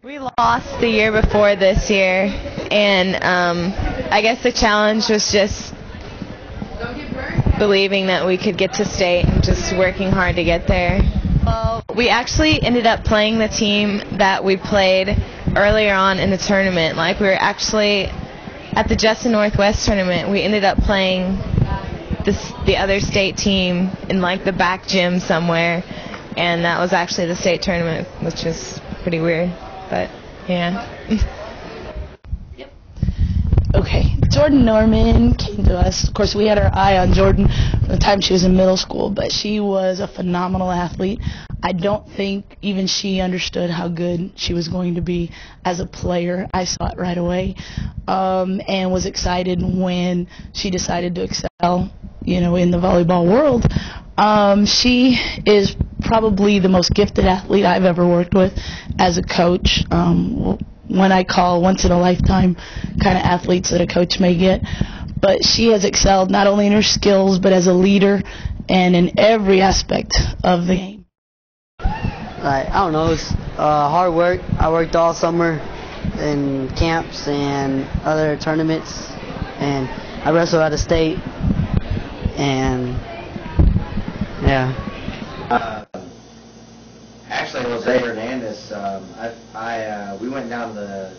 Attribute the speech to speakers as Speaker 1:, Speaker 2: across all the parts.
Speaker 1: We lost the year before this year, and I guess the challenge was just believing that we could get to state and just working hard to get there. Well, we actually ended up playing the team that we played earlier on in the tournament. Like, we were actually at the Justin Northwest tournament. We ended up playing the other state team in like the back gym somewhere, and that was actually the state tournament, which is pretty weird. But, yeah.
Speaker 2: Yep. Okay, Jordan Norman came to us. Of course, we had our eye on Jordan from the time she was in middle school, but she was a phenomenal athlete. I don't think even she understood how good she was going to be as a player. I saw it right away, and was excited when she decided to excel, in the volleyball world. She is probably the most gifted athlete I've ever worked with as a coach. When I call once-in-a-lifetime kind of athletes that a coach may get. But she has excelled not only in her skills, but as a leader and in every aspect of the game.
Speaker 3: I don't know, it's hard work. I worked all summer in camps and other tournaments, and I wrestled out of state, and yeah.
Speaker 4: Actually, Jose Hernandez, we went down to the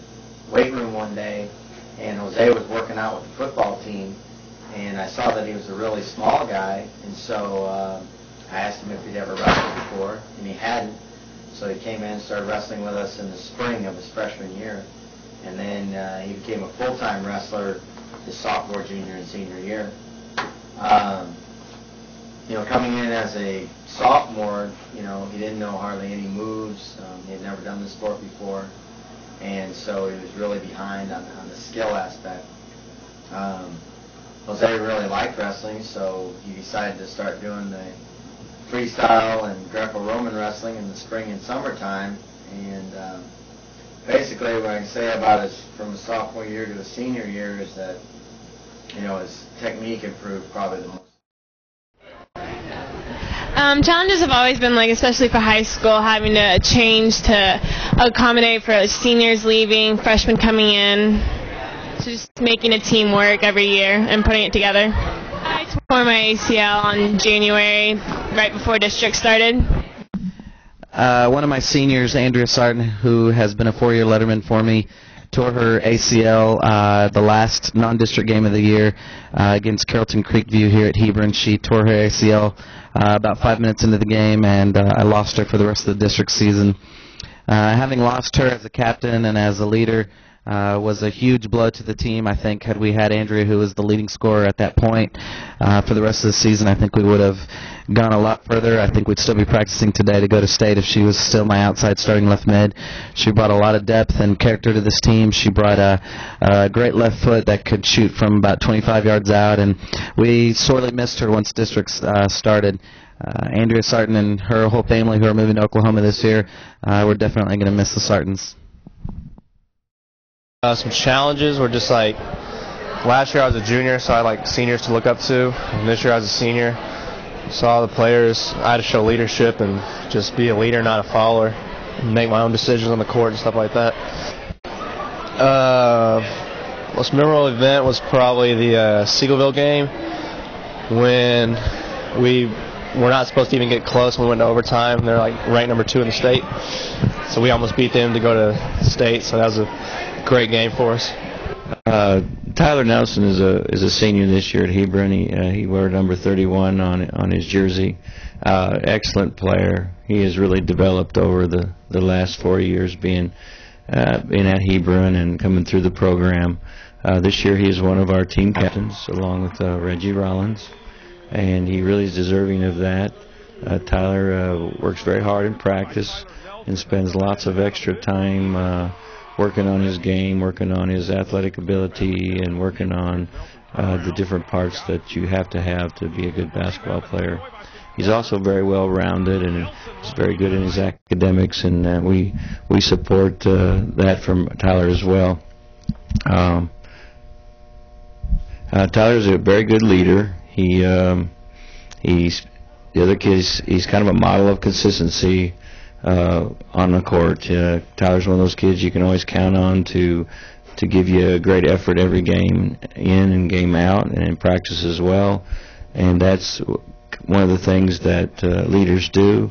Speaker 4: weight room one day, and Jose was working out with the football team, and I saw that he was a really small guy, and so I asked him if he'd ever wrestled before, and he hadn't. So he came in and started wrestling with us in the spring of his freshman year, and then he became a full-time wrestler his sophomore, junior, and senior year. Coming in as a sophomore, he didn't know hardly any moves. He had never done the sport before, and so he was really behind on the skill aspect. Jose really liked wrestling, so he decided to start doing the freestyle and Greco-Roman wrestling in the spring and summertime. And basically what I can say about his from a sophomore year to a senior year is that his technique improved probably the most.
Speaker 5: Challenges have always been, especially for high school, having to change to accommodate for seniors leaving, freshmen coming in, so just making a team work every year and putting it together. I tore my ACL on January, right before district started.
Speaker 6: One of my seniors, Andrea Sarton, who has been a four-year letterman for me, tore her ACL the last non-district game of the year against Carrollton Creekview here at Hebron. She tore her ACL about 5 minutes into the game, and I lost her for the rest of the district season. Having lost her as a captain and as a leader was a huge blow to the team. I think had we had Andrea, who was the leading scorer at that point, for the rest of the season, I think we would have gone a lot further. I think we'd still be practicing today to go to state if she was still my outside starting left mid. She brought a lot of depth and character to this team. She brought a great left foot that could shoot from about 25 yards out, and we sorely missed her once districts started. Andrea Sarton and her whole family who are moving to Oklahoma this year, we're definitely going to miss the Sartons.
Speaker 7: Some challenges were just last year I was a junior, so I had seniors to look up to, and this year I was a senior. So all the players, I had to show leadership and just be a leader, not a follower, and make my own decisions on the court and stuff like that. Most memorable event was probably the Seagoville game when we were not supposed to even get close when we went to overtime. They're ranked number 2 in the state, so we almost beat them to go to state. So that was a great game for us.
Speaker 8: Tyler Nelson is a senior this year at Hebron. He wore number 31 on his jersey. Excellent player. He has really developed over the last 4 years being at Hebron and coming through the program. This year he is one of our team captains along with Reggie Rollins, and he really is deserving of that. Tyler works very hard in practice and spends lots of extra time working on his game, working on his athletic ability, and working on the different parts that you have to be a good basketball player. He's also very well-rounded, and he's very good in his academics, and we support that from Tyler as well. Tyler's a very good leader. He's the other kid. He's kind of a model of consistency. on the court. Tyler's one of those kids you can always count on to give you a great effort every game in and game out, and in practice as well. And that's one of the things that leaders do.